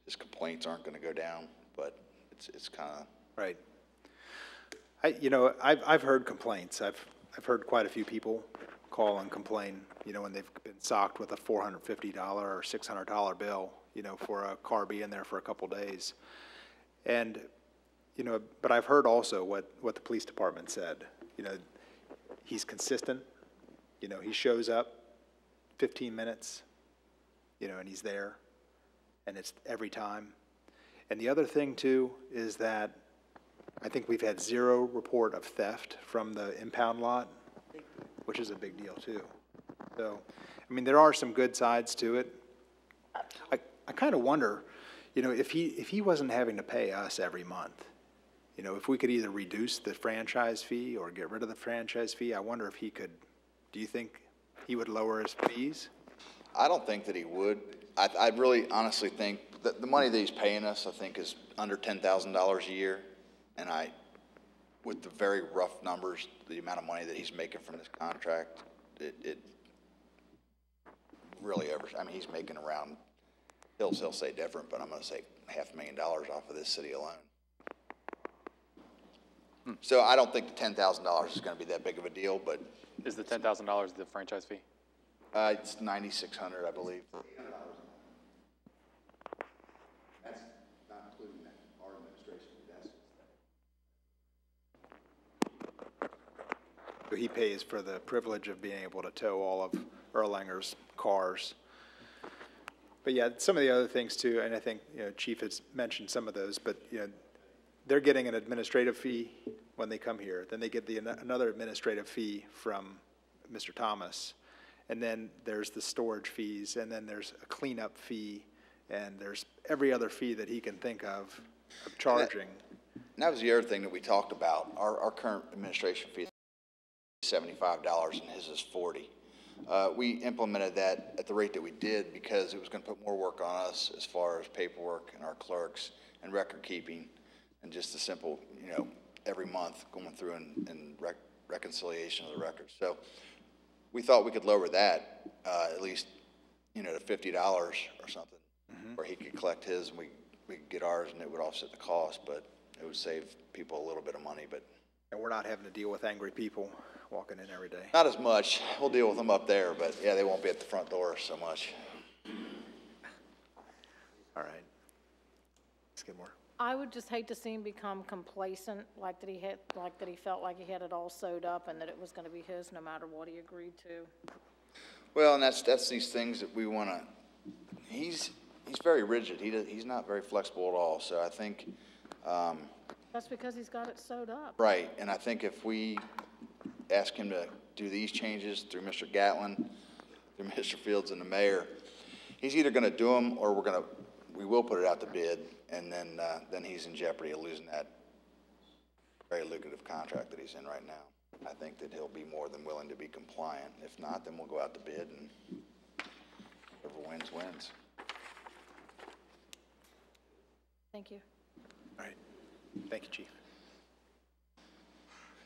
his complaints aren't going to go down, but it's kind of. Right. I've heard complaints. I've heard quite a few people call and complain, when they've been socked with a $450 or $600 bill, for a car being there for a couple days. And, but I've heard also what the police department said. He's consistent. He shows up 15 minutes, and he's there, and it's every time. And the other thing, too, is that I think we've had zero report of theft from the impound lot, which is a big deal, too. So, there are some good sides to it. I kind of wonder, if he wasn't having to pay us every month, if we could either reduce the franchise fee or get rid of the franchise fee, I wonder if he could, do you think he would lower his fees? I don't think that he would. I really honestly think that the money that he's paying us, I think, is under $10,000 a year. And with the very rough numbers, the amount of money that he's making from this contract, it really he's making around, he'll say different, but I'm going to say $500,000 off of this city alone. So I don't think the $10,000 is going to be that big of a deal, but. Is the $10,000 the franchise fee? It's $9,600, I believe. That's not including our administration. So he pays for the privilege of being able to tow all of Erlanger's cars. But yeah, some of the other things too, and I think Chief has mentioned some of those, but they're getting an administrative fee when they come here. Then they get another administrative fee from Mr. Thomas. And then there's the storage fees, and then there's a cleanup fee, and there's every other fee that he can think of charging. And that was the other thing that we talked about. Our current administration fee is $75 and his is $40. We implemented that at the rate that we did because it was going to put more work on us as far as paperwork and our clerks and record keeping and just the simple, every month going through and reconciliation of the records. So we thought we could lower that at least, to $50 or something, where he could collect his and we could get ours and it would offset the cost, but it would save people a little bit of money. But and we're not having to deal with angry people walking in every day. Not as much. We'll deal with them up there, but yeah, they won't be at the front door so much. All right. Let's get more. I would just hate to see him become complacent, like that he felt like he had it all sewed up and that it was going to be his no matter what he agreed to. Well, and that's these things that we want to. He's very rigid. He's not very flexible at all. So I think. That's because he's got it sewed up. Right, and I think if we ask him to do these changes through Mr. Gatlin, through Mr. Fields and the mayor, he's either going to do them or we will put it out to bid, and then he's in jeopardy of losing that very lucrative contract that he's in right now. I think that he'll be more than willing to be compliant. If not, then we'll go out to bid, and whoever wins, wins. Thank you. All right. Thank you, Chief.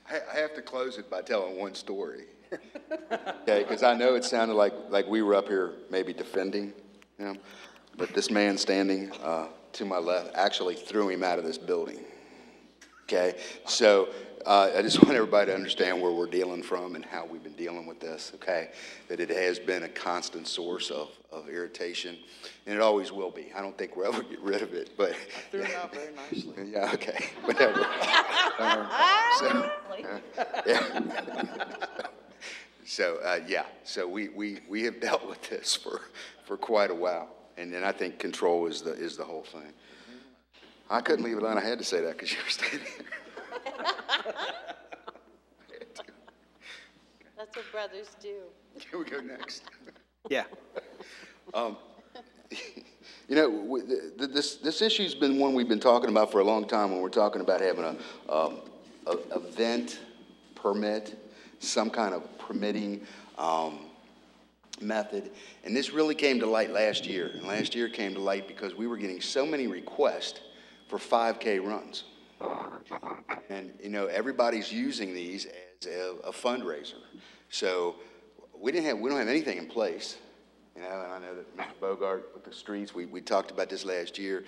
I have to close it by telling one story. Okay, because I know it sounded like we were up here maybe defending him, but this man standing to my left actually threw him out of this building. Okay, so I just want everybody to understand where we're dealing from and how we've been dealing with this, okay? That it has been a constant source of irritation, and it always will be. I don't think we'll ever get rid of it, but... I threw it out very nicely. Yeah, okay, whatever. So we have dealt with this for quite a while, and then I think control is the whole thing. I couldn't leave it alone. I had to say that because you were standing here. That's what brothers do. Can we go next? Yeah. This issue's been one we've been talking about for a long time when we're talking about having a vent permit, some kind of permitting method. And this really came to light last year. And last year came to light because we were getting so many requests for 5K runs. And, everybody's using these as a fundraiser. So we don't have anything in place. You know, and I know that Mr. Bogart with the streets, we talked about this last year.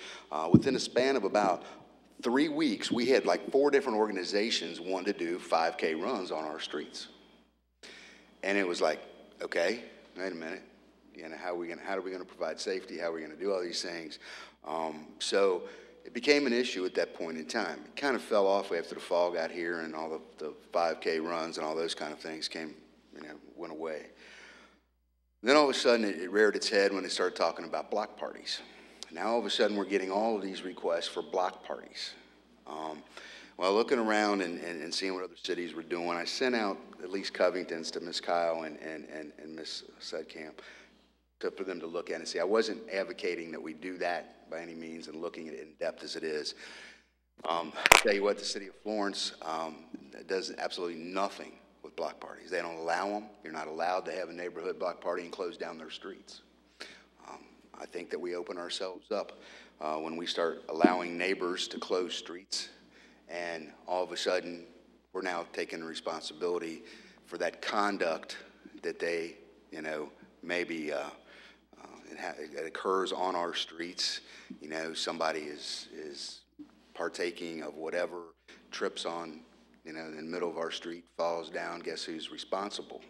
Within a span of about 3 weeks, we had like 4 different organizations wanting to do 5K runs on our streets. And it was like, okay, wait a minute. You know, how are we gonna provide safety? How are we gonna do all these things? So it became an issue at that point in time. It kind of fell off after the fall got here and all the 5K runs and all those kind of things went away. Then all of a sudden it reared its head when they started talking about block parties. Now all of a sudden we're getting all of these requests for block parties. Well, looking around and seeing what other cities were doing, I sent out at least Covington's to Ms. Kyle and Ms. Sedkamp for them to look at and see. I wasn't advocating that we do that by any means and looking at it in depth as it is. I'll tell you what, the city of Florence does absolutely nothing with block parties. They don't allow them. You're not allowed to have a neighborhood block party and close down their streets. I think that we open ourselves up when we start allowing neighbors to close streets, and all of a sudden we're now taking responsibility for that conduct that they, maybe it occurs on our streets. Somebody is partaking of whatever, trips on, in the middle of our street, falls down, guess who's responsible?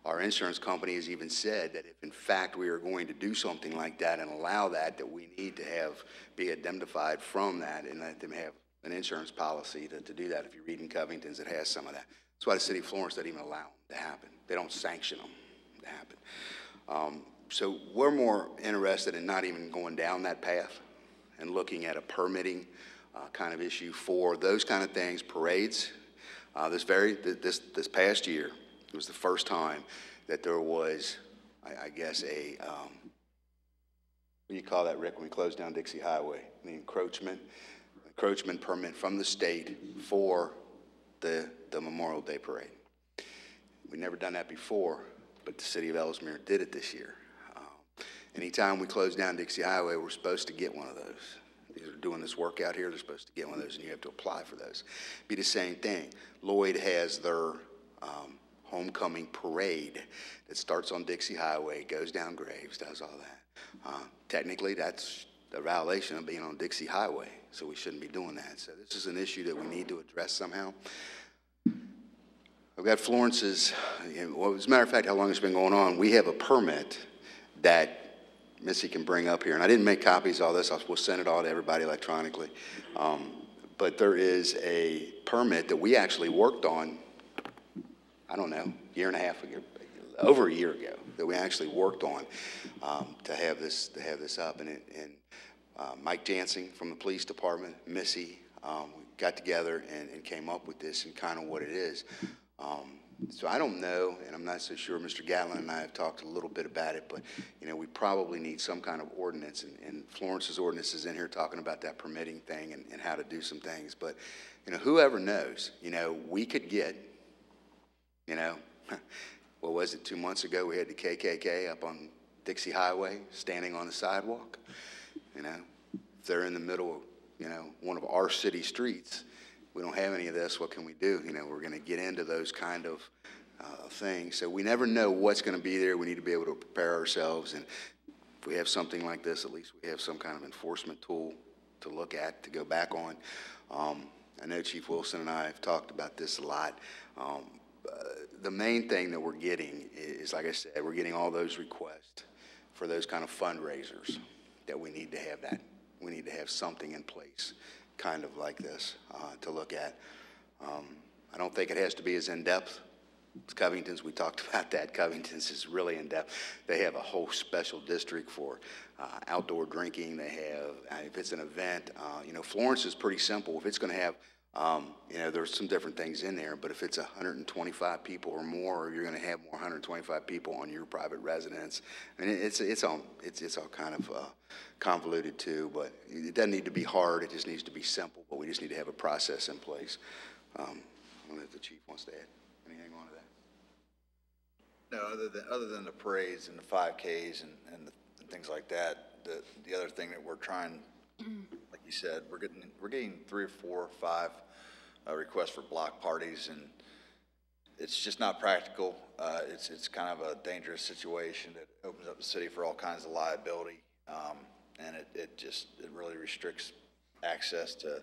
Our insurance company has even said that if in fact we are going to do something like that and allow that we need to be indemnified from that and let them have an insurance policy to do that. If you read in Covington's, it has some of that. That's why the city of Florence doesn't even allow them to happen. They don't sanction them to happen. So we're more interested in not even going down that path and looking at a permitting kind of issue for those kind of things, parades. This past year, it was the first time that there was, I guess, what do you call that, Rick, when we closed down Dixie Highway? The encroachment permit from the state for the Memorial Day parade. We'd never done that before, but the city of Ellesmere did it this year. Anytime we close down Dixie Highway, we're supposed to get one of those. These are doing this work out here, they're supposed to get one of those, and you have to apply for those. Be the same thing. Lloyd has their homecoming parade that starts on Dixie Highway, goes down Graves, does all that. Technically, that's a violation of being on Dixie Highway, so we shouldn't be doing that. So this is an issue that we need to address somehow. I've got Florence's, well, as a matter of fact, how long it's been going on, we have a permit that Missy can bring up here, and I didn't make copies of all this. We'll send it all to everybody electronically. But there is a permit that we actually worked on, I don't know, year and a half ago, over a year ago, that we actually worked on to have this up. And Mike Jansing from the police department, Missy, we got together and came up with this and kind of what it is. So I don't know, and I'm not so sure. Mr. Gatlin and I have talked a little bit about it, but we probably need some kind of ordinance, and Florence's ordinance is in here talking about that permitting thing and how to do some things. But whoever knows, we could get, what was it, 2 months ago we had the KKK up on Dixie Highway standing on the sidewalk. If they're in the middle of one of our city streets, we don't have any of this, what can we do? We're going to get into those kind of things. So we never know what's going to be there. We need to be able to prepare ourselves. And if we have something like this, at least we have some kind of enforcement tool to look at, to go back on. I know Chief Wilson and I have talked about this a lot. The main thing that we're getting is, like I said, we're getting all those requests for those kind of fundraisers that we need to have that. We need to have something in place kind of like this to look at. I don't think it has to be as in-depth as Covington's. We talked about that. Covington's is really in-depth. They have a whole special district for outdoor drinking. They have, if it's an event, Florence is pretty simple. If it's going to have, there's some different things in there, but if it's 125 people or more, you're going to have more 125 people on your private residence. I mean, it's all kind of convoluted too, but it doesn't need to be hard. It just needs to be simple, but we just need to have a process in place. I don't know if the chief wants to add anything on to that. No, other than the parades and the 5Ks and things like that, the other thing that we're trying, like you said, we're getting 3 or 4 or 5 requests for block parties, and it's just not practical. It's kind of a dangerous situation that opens up the city for all kinds of liability. And it really restricts access to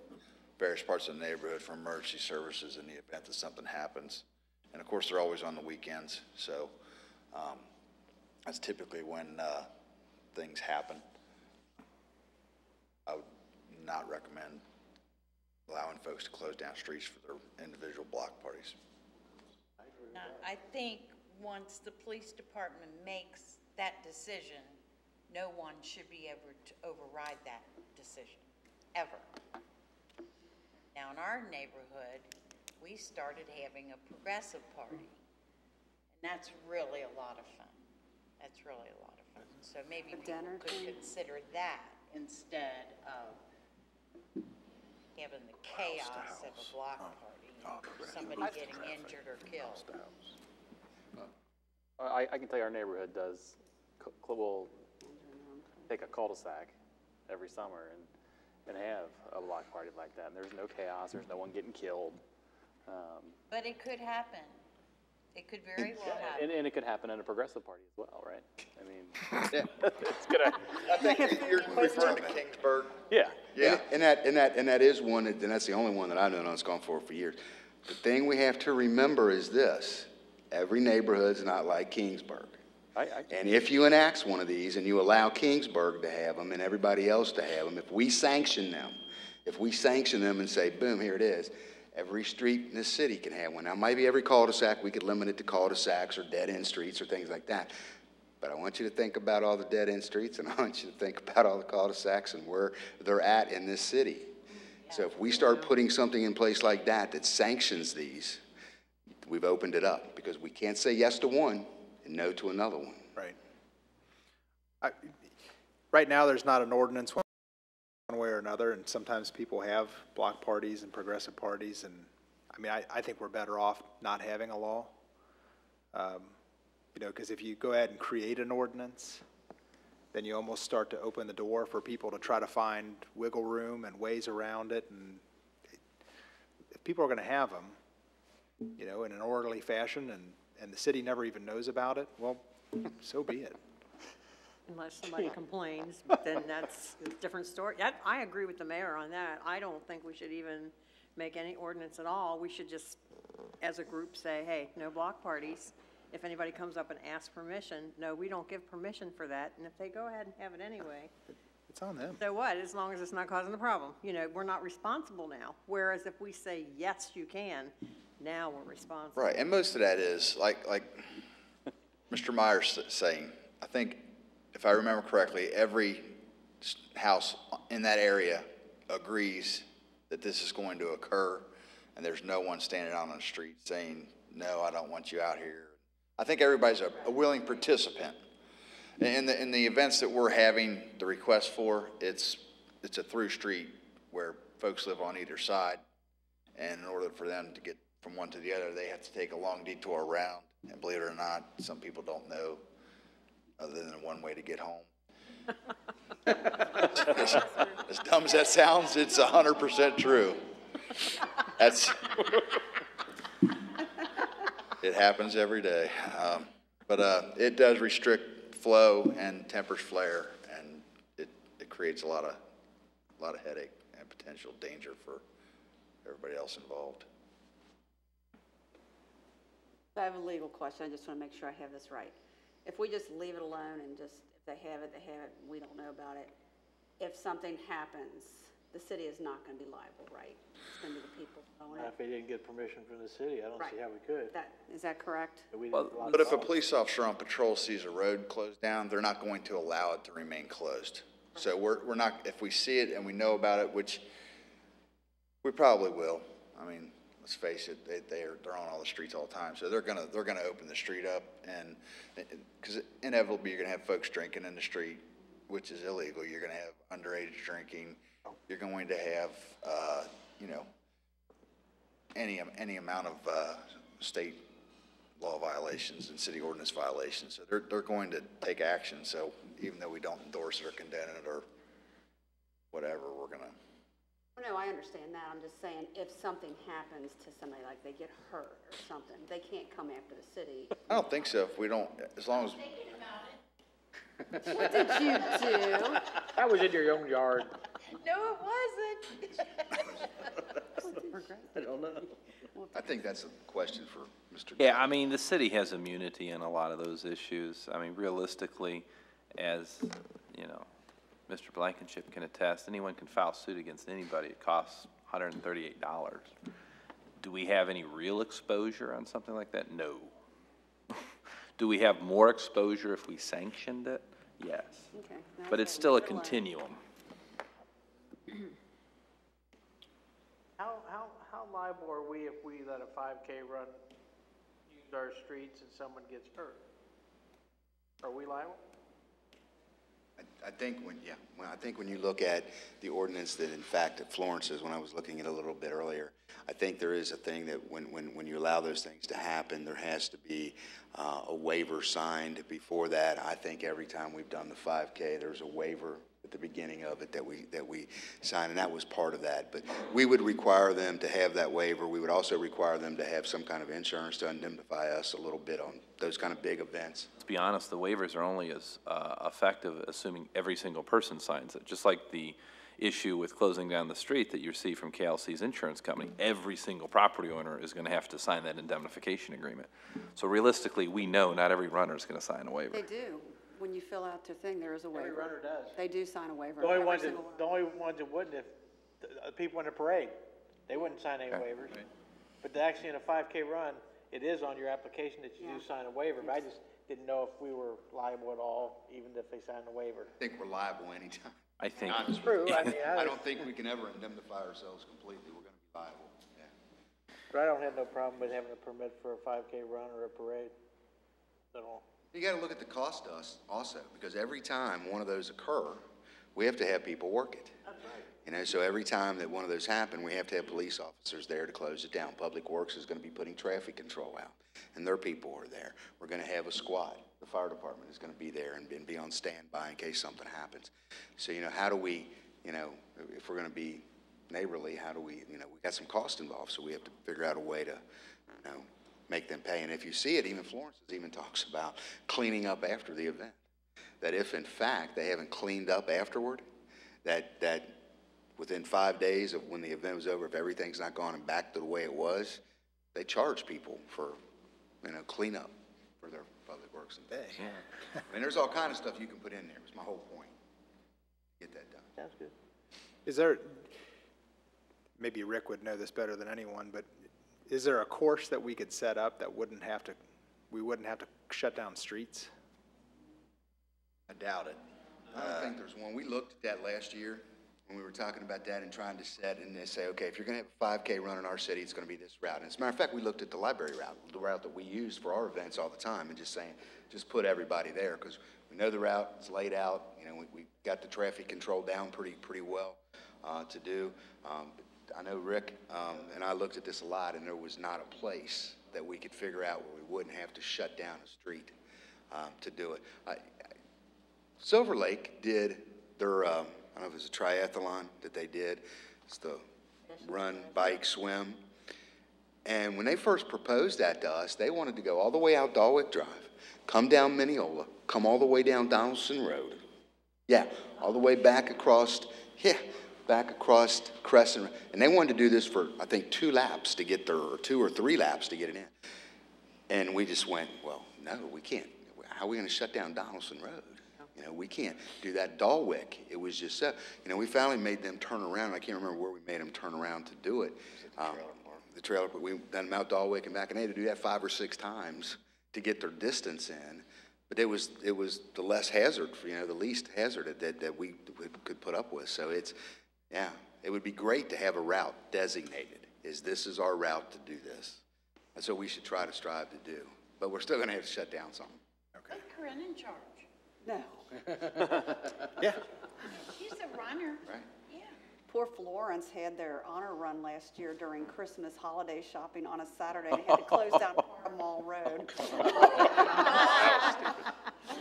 various parts of the neighborhood for emergency services in the event that something happens. And of course, they're always on the weekends. So that's typically when things happen. I would not recommend allowing folks to close down streets for their individual block parties. I think once the police department makes that decision, no one should be able to override that decision, ever. Now, in our neighborhood, we started having a progressive party, and that's really a lot of fun. That's really a lot of fun. So maybe people could consider that instead of having the chaos of a block party, somebody getting injured or killed. I can tell you our neighborhood will take a cul-de-sac every summer and have a block party like that. And there's no chaos, there's no one getting killed. But it could happen. It could very well happen. And it could happen in a progressive party as well, right? I mean, Yeah. it's gonna, I think you're referring to Kingsburg. yeah. Yeah. And that is one, and that's the only one that I've known that's gone for years. The thing we have to remember is this: every neighborhood's not like Kingsburg. And if you enact one of these and you allow Kingsburg to have them and everybody else to have them, if we sanction them and say, boom, here it is, every street in this city can have one. Now, maybe every cul-de-sac, we could limit it to cul-de-sacs or dead-end streets or things like that. But I want you to think about all the dead-end streets, and I want you to think about all the cul-de-sacs and where they're at in this city. So if we start putting something in place like that that sanctions these, we've opened it up, because we can't say yes to one and no to another one. Right. Right now, there's not an ordinance one way or another, and sometimes people have block parties and progressive parties, and I mean, I think we're better off not having a law. You know, because if you go ahead and create an ordinance, then you almost start to open the door for people to try to find wiggle room and ways around it, and if people are going to have them, you know, in an orderly fashion, and the city never even knows about it, well, so be it. Unless somebody complains, then that's a different story. I agree with the mayor on that. I don't think we should even make any ordinance at all. We should just, as a group, say, hey, no block parties. If anybody comes up and asks permission, no, we don't give permission for that. And if they go ahead and have it anyway, It's on them. so what, as long as it's not causing a problem? You know, we're not responsible now. Whereas if we say, yes, you can, now we're responsible. Right, and most of that is, like Mr. Myers saying, I think, if I remember correctly, every house in that area agrees that this is going to occur, and there's no one standing out on the street saying, no, I don't want you out here. I think everybody's a willing participant. In the events that we're having the request for, it's a through street where folks live on either side, and in order for them to get from one to the other, they have to take a long detour around, and believe it or not, some people don't know other than one way to get home. As dumb as that sounds, it's 100% true. It happens every day. But it does restrict flow and tempers flare, and it creates a lot of headache and potential danger for everybody else involved. I have a legal question. I just want to make sure I have this right. If we just leave it alone and just, if they have it, we don't know about it. If something happens, the city is not going to be liable, right? It's going to be the people who own it. If they didn't get permission from the city, I don't see Right. how we could. Is that correct? But if a police officer on patrol sees a road closed down, they're not going to allow it to remain closed. So we're not, if we see it and we know about it, which we probably will. I mean, let's face it, they're on all the streets all the time, so they're gonna open the street up, and because inevitably you're gonna have folks drinking in the street, which is illegal. You're gonna have underage drinking. You're going to have you know, any amount of state law violations and city ordinance violations. So they're going to take action. So even though we don't endorse it or condemn it or whatever, we're gonna. No, I understand that. I'm just saying, if something happens to somebody, like they get hurt or something, they can't come after the city. I don't think so, if we don't, as long as, What did you do? I was in your own yard. No, it wasn't. I don't know. I think that's a question for Mr. Yeah, I mean, the city has immunity in a lot of those issues. I mean, realistically, as, you know, Mr. Blankenship can attest, anyone can file suit against anybody. It costs $138. Do we have any real exposure on something like that? No. Do we have more exposure if we sanctioned it? Yes. Okay, no, But okay, it's still a leave it alone. continuum. How liable are we if we let a 5K run use our streets and someone gets hurt? Are we liable? I think when you look at the ordinance that in fact at Florence's, when I was looking at it a little bit earlier, I think there is a thing that when you allow those things to happen, there has to be a waiver signed before that. I think every time we've done the 5K, there's a waiver at the beginning of it that we sign, and that was part of that. But we would require them to have that waiver. We would also require them to have some kind of insurance to indemnify us a little bit on those kind of big events. To be honest, the waivers are only as effective assuming every single person signs it. Just like the issue with closing down the street that you see from KLC's insurance company, every single property owner is going to have to sign that indemnification agreement. So realistically, we know not every runner is going to sign a waiver. They do. When you fill out their thing, there is a waiver. Every runner does. They do sign a waiver. The only every ones single one. that wouldn't, if the people in the parade, they wouldn't sign any waivers. But actually in a 5K run, it is on your application that you do sign a waiver, but I just didn't know if we were liable at all, even if they signed a waiver. I think we're liable anytime. I think. Honest True, with you. I mean, I don't think we can ever indemnify ourselves completely. We're going to be liable. Yeah. But I don't have no problem with having a permit for a 5K run or a parade at all. You got to look at the cost to us also, because every time one of those occur, we have to have people work it. That's right. You know, so every time that one of those happen, we have to have police officers there to close it down. Public Works is going to be putting traffic control out, and their people are there. We're going to have a squad. The fire department is going to be there and be on standby in case something happens. So, you know, how do we, you know, if we're going to be neighborly, how do we, you know, we got some cost involved, so we have to figure out a way to, you know, make them pay. And if you see it, even Florence even talks about cleaning up after the event. That if in fact they haven't cleaned up afterward, that within 5 days of when the event was over, if everything's not gone and back to the way it was, they charge people for, you know, cleanup for their public works and things. I mean, there's all kind of stuff you can put in there. It's my whole point. Get that done. Sounds good. Is there, maybe Rick would know this better than anyone, but is there a course that we could set up that we wouldn't have to shut down streets? I doubt it. I don't think there's one. We looked at that last year when we were talking about that and trying to set, and they say, okay, if you're going to have a 5K run in our city, it's going to be this route. And as a matter of fact, we looked at the library route, the route that we use for our events all the time, and just saying, just put everybody there, because we know the route, it's laid out. You know, we got the traffic control down pretty well to do. I know Rick and I looked at this a lot, and there was not a place that we could figure out where we wouldn't have to shut down a street to do it. Silver Lake did their, I don't know if it was a triathlon that they did. It's the run, bike, swim. And when they first proposed that to us, they wanted to go all the way out Dalwick Drive, come down Mineola, come all the way down Donaldson Road. Yeah, all the way back across, back across Crescent. And they wanted to do this for, I think, 2 laps to get there, or 2 or 3 laps to get it in. And we just went, well, no, we can't. How are we going to shut down Donaldson Road? You know, we can't do that. Dalwick, it was just so, you know, we finally made them turn around. I can't remember where we made them turn around to do it. The trailer park, we done Mount Dalwick and back, and they had to do that 5 or 6 times to get their distance in. But it was the less hazard, you know, the least hazard that we could put up with. So it's, yeah, it would be great to have a route designated. This is our route to do this. That's what we should try to strive to do. But we're still going to have to shut down something. Put Corinne in charge. No. Yeah. She's a runner. Right. Yeah. Poor Florence had their honor run last year during Christmas holiday shopping on a Saturday and had to close down part of Mall Road. Oh,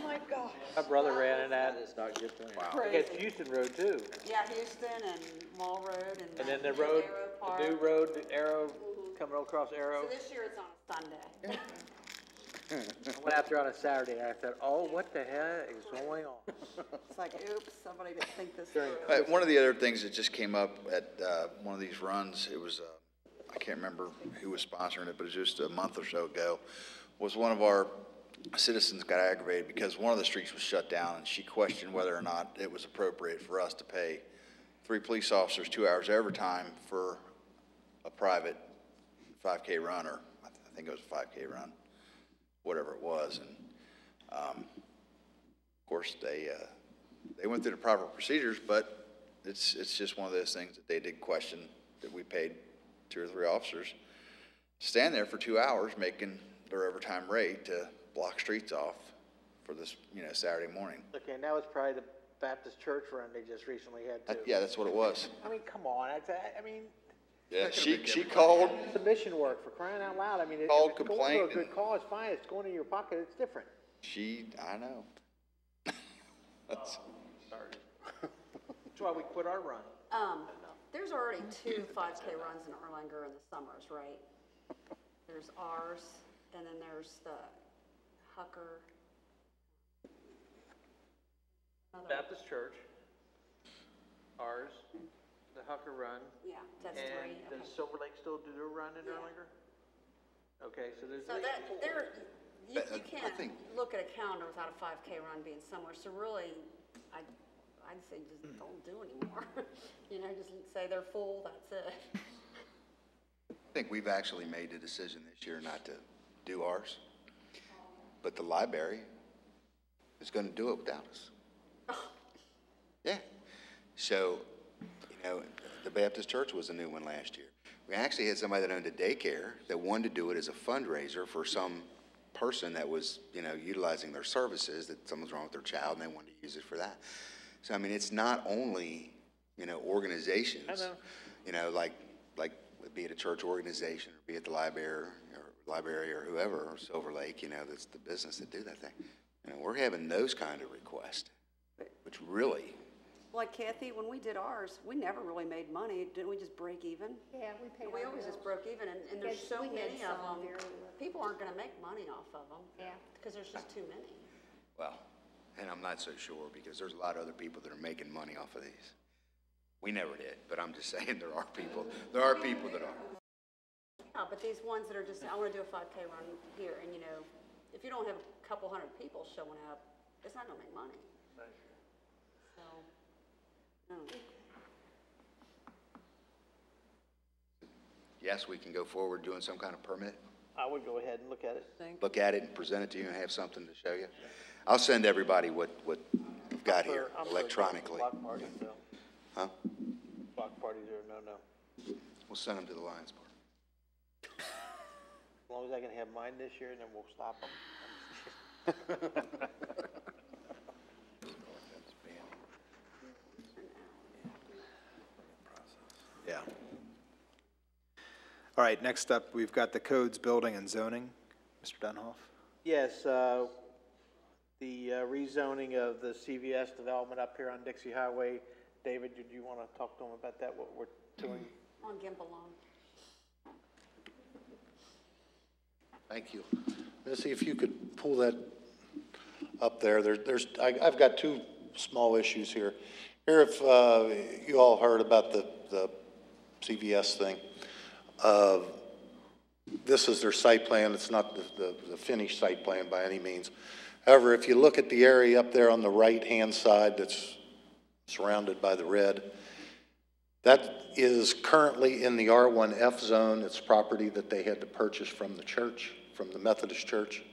my God. My brother ran in that. It's not good for him. It's Houston Road too. Yeah, Houston and Mall Road And then the Arrow road, Park. the new road, the Arrow, coming across Arrow. So this year it's on a Sunday. I went out there on a Saturday and I thought, oh, what the hell is going on? It's like, oops, somebody didn't think this through. One of the other things that just came up at one of these runs, it was, I can't remember who was sponsoring it, but it was just a month or so ago, was one of our citizens got aggravated because one of the streets was shut down, and she questioned whether or not it was appropriate for us to pay 3 police officers 2 hours overtime for a private 5K run, or I think it was a 5K run, whatever it was. And of course, they went through the proper procedures, but it's just one of those things that they did question, that we paid 2 or 3 officers to stand there for 2 hours making their overtime rate to block streets off for this, Saturday morning. Okay, and that was probably the Baptist church run they just recently had too. Yeah, that's what it was. I mean, come on, I mean. Yeah, she called, Submission work, for crying out loud. I mean, if Called, it's going complained, to a good cause, fine, it's going in your pocket, it's different. I know. That's That's why we quit our run. There's already 2 5K runs in Erlanger in the summers, right? There's ours, and then there's the Hucker. Baptist church, ours, the Hucker run. Yeah, that's 3. And Okay. does Silver Lake still do a run in Yeah. Erlanger? Okay, so there's. So that, you I can't think- look at a calendar without a 5K run being somewhere, so really, I'd say just don't do anymore. Just say they're full, that's it. I think we've actually made the decision this year not to do ours, but the library is going to do it without us. Yeah. So, the Baptist church was a new one last year. We actually had somebody that owned a daycare that wanted to do it as a fundraiser for some person that was, utilizing their services, that something's wrong with their child and they wanted to use it for that. So, I mean, it's not only, organizations. I know. Like be it a church organization, or be it the library or whoever, or Silver Lake, that's the business that do that thing. We're having those kind of requests, which really. Like Kathy, when we did ours, we never really made money. Didn't we just break even? Yeah, we paid We our always bills. just broke even, and there's Yes, so we had many of some them. very little. People aren't gonna make money off of them. Yeah. Because there's just too many. Well, and I'm not so sure, because there's a lot of other people that are making money off of these. We never did, but I'm just saying there are people that are. Yeah, but these ones that are just, I wanna do a 5K run here, and if you don't have a couple hundred people showing up, it's not gonna make money. So, no. Yes, we can go forward doing some kind of permit, I would go ahead and look at it. look at it and present it to you and have something to show you. I'll send everybody what we've got here I'm for electronically. Block parties, though. Huh? Block parties are no. We'll send them to the Lions Park. As long as I can have mine this year, then we'll stop them. Yeah. All right, next up, we've got the codes, building, and zoning. Mr. Dunhoff? Yes, the rezoning of the CVS development up here on Dixie Highway. David, did you want to talk to them about that, what we're doing? On Gimpalong. Thank you. Missy, if you could pull that up there. I've got 2 small issues here. Here, if you all heard about the CVS thing, this is their site plan. It's not the finished site plan by any means. However, if you look at the area up there on the right-hand side that's surrounded by the red, that is currently in the R1F zone. It's property that they had to purchase from the church, from the Methodist Church.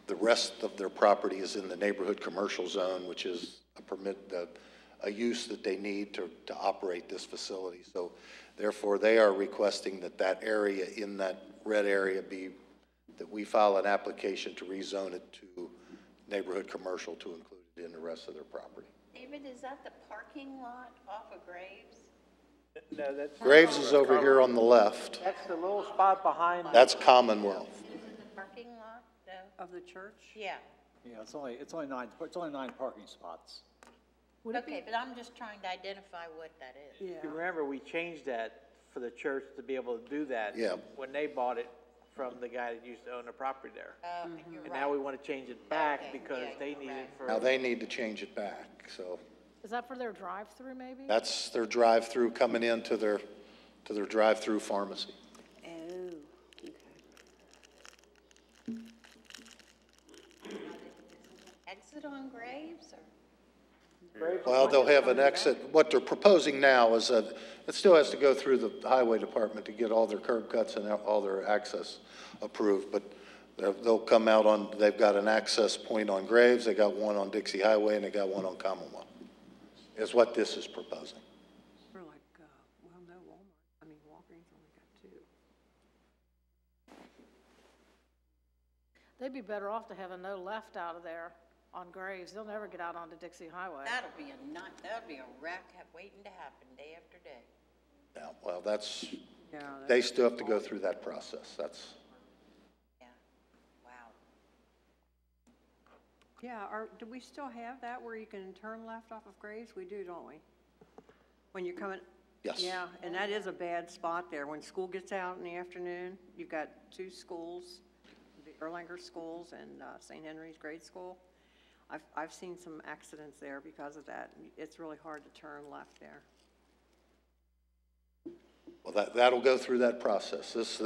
The rest of their property is in the neighborhood commercial zone, which is a use that they need to operate this facility. So therefore, they are requesting that area in that red area that we file an application to rezone it to neighborhood commercial to include it in the rest of their property. David, is that the parking lot off of Graves? No, that's. Graves is over here on the left. That's the little spot behind. That's Commonwealth. Is it the parking lot? No? of the church? Yeah, Yeah, it's only nine parking spots. okay, but I'm just trying to identify what that is. Yeah. You remember, we changed that for the church to be able to do that. Yeah. When they bought it from the guy that used to own the property there. You're And now we right. want to change it back Okay, because yeah, they you're need it right. for. Now, they need to change it back, so Is that for their drive-through maybe? that's their drive-through coming into their drive-through pharmacy. Oh, okay. Exit on Graves, or? Well, they'll have an exit. What they're proposing now is that it still has to go through the highway department to get all their curb cuts and all their access approved, but they'll come out on, they've got an access point on Graves, they got one on Dixie Highway, and they got one on Commonwealth, is what this is proposing. We're like, well, no, Walgreens only got 2. They'd be better off to have a no left out of there on Graves. They'll never get out onto Dixie Highway. That'll be a wreck waiting to happen day after day. Yeah, well, that's, Yeah. they still have to go through that process, that's. Yeah, wow. Yeah, do we still have that where you can turn left off of Graves? We do, don't we? When you're coming? Yes. Yeah, and that is a bad spot there. When school gets out in the afternoon, you've got 2 schools, the Erlanger schools and St. Henry's grade school. I've seen some accidents there because of that. It's really hard to turn left there. Well, that'll go through that process. This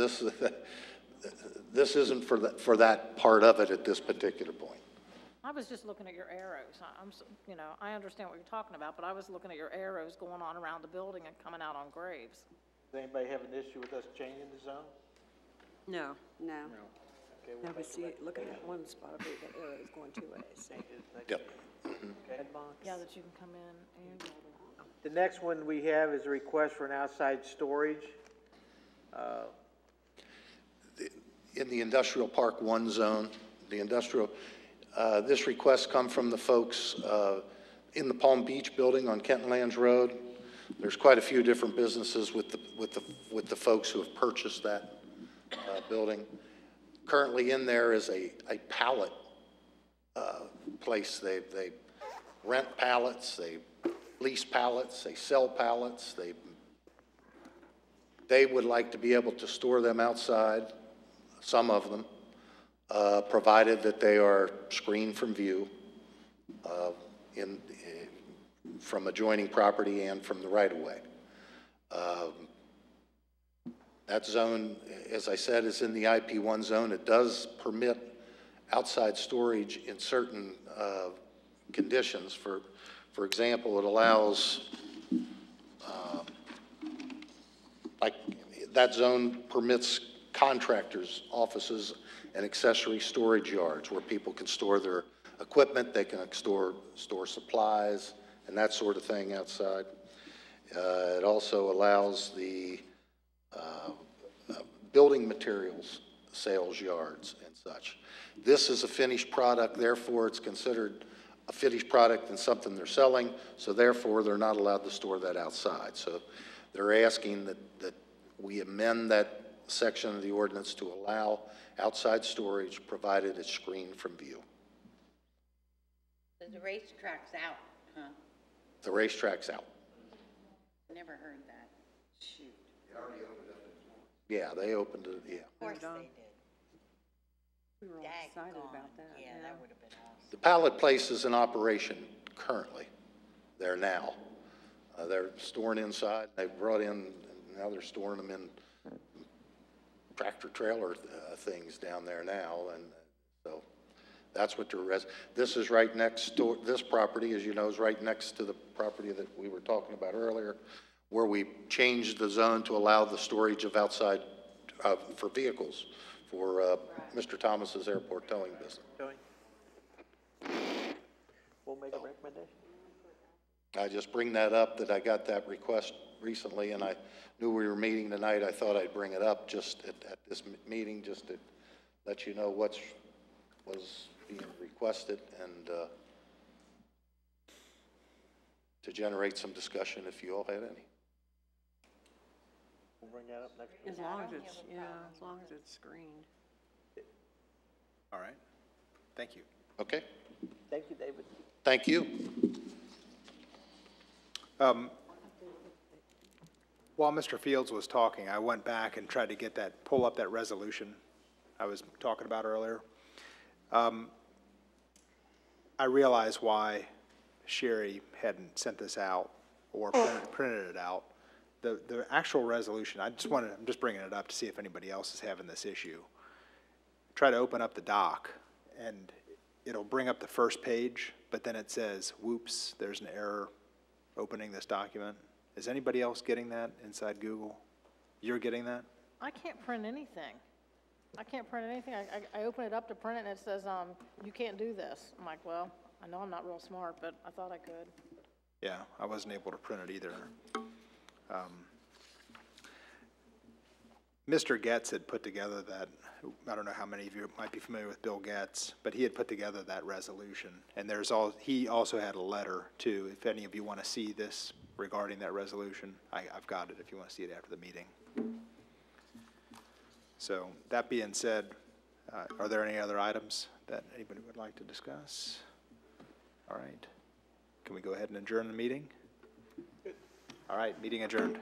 isn't for that part of it at this particular point. I was just looking at your arrows. I understand what you're talking about, but I was looking at your arrows going on around the building and coming out on Graves. Does anybody have an issue with us changing the zone? No. No. Okay, Now, we'll but make see, it look at that one spot over there, that arrow is going 2 ways. Yep. Red box. Yeah, that you can come in and. The next one we have is a request for an outside storage. In the Industrial Park 1 zone, this request come from the folks in the Palm Beach building on Kenton Lands Road. There's quite a few different businesses with the folks who have purchased that building. Currently in there is a pallet place. They rent pallets, they lease pallets, they sell pallets. They would like to be able to store them outside, some of them, provided that they are screened from view from adjoining property and from the right-of-way. That zone, as I said, is in the IP1 zone. It does permit outside storage in certain conditions. For example, it allows, like that zone permits contractors' offices and accessory storage yards where people can store their equipment, they can store supplies and that sort of thing outside. It also allows the building materials sales yards and such. This is a finished product, therefore it's considered a finished product and something they're selling, so therefore they're not allowed to store that outside. So they're asking that we amend that section of the ordinance to allow outside storage provided it's screened from view. The racetrack's out, huh? The racetrack's out. Never heard that. Shoot. Yeah, they opened it, yeah. Of course they did. We were all excited Daggone. about that. Yeah, that would have been awesome. The pallet place is in operation currently, there now. They're storing inside, they brought in, now they're storing them in tractor trailer things down there now, and so that's what this is right next door, this property, as you know, is right next to the property that we were talking about earlier, where we changed the zone to allow the storage of outside, for vehicles, for Mr. Thomas's airport towing business. We'll make a recommendation. I just bring that up, that I got that request recently, and I knew we were meeting tonight. I thought I'd bring it up just at this meeting, just to let you know what was being requested, and to generate some discussion if you all had any. We'll bring that up next week. As long as it's, yeah, as long as it's screened. All right. Thank you. Okay? Thank you, David. Thank you. While Mr. Fields was talking, I went back and tried to pull up that resolution I was talking about earlier. I realize why Sherry hadn't sent this out or printed it out. The actual resolution, I'm just bringing it up to see if anybody else is having this issue. Try to open up the doc, and it'll bring up the first page, but then it says, whoops, there's an error opening this document. Is anybody else getting that inside Google? You're getting that? I can't print anything. I can't print anything. I open it up to print it, and it says, you can't do this. I'm like, well, I know I'm not real smart, but I thought I could. Yeah, I wasn't able to print it either. Mr. Getz had put together that, I don't know how many of you might be familiar with Bill Getz, but he had put together that resolution. And he also had a letter too, if any of you want to see this regarding that resolution. I've got it if you want to see it after the meeting. So that being said, are there any other items that anybody would like to discuss? All right. Can we go ahead and adjourn the meeting? All right, meeting adjourned.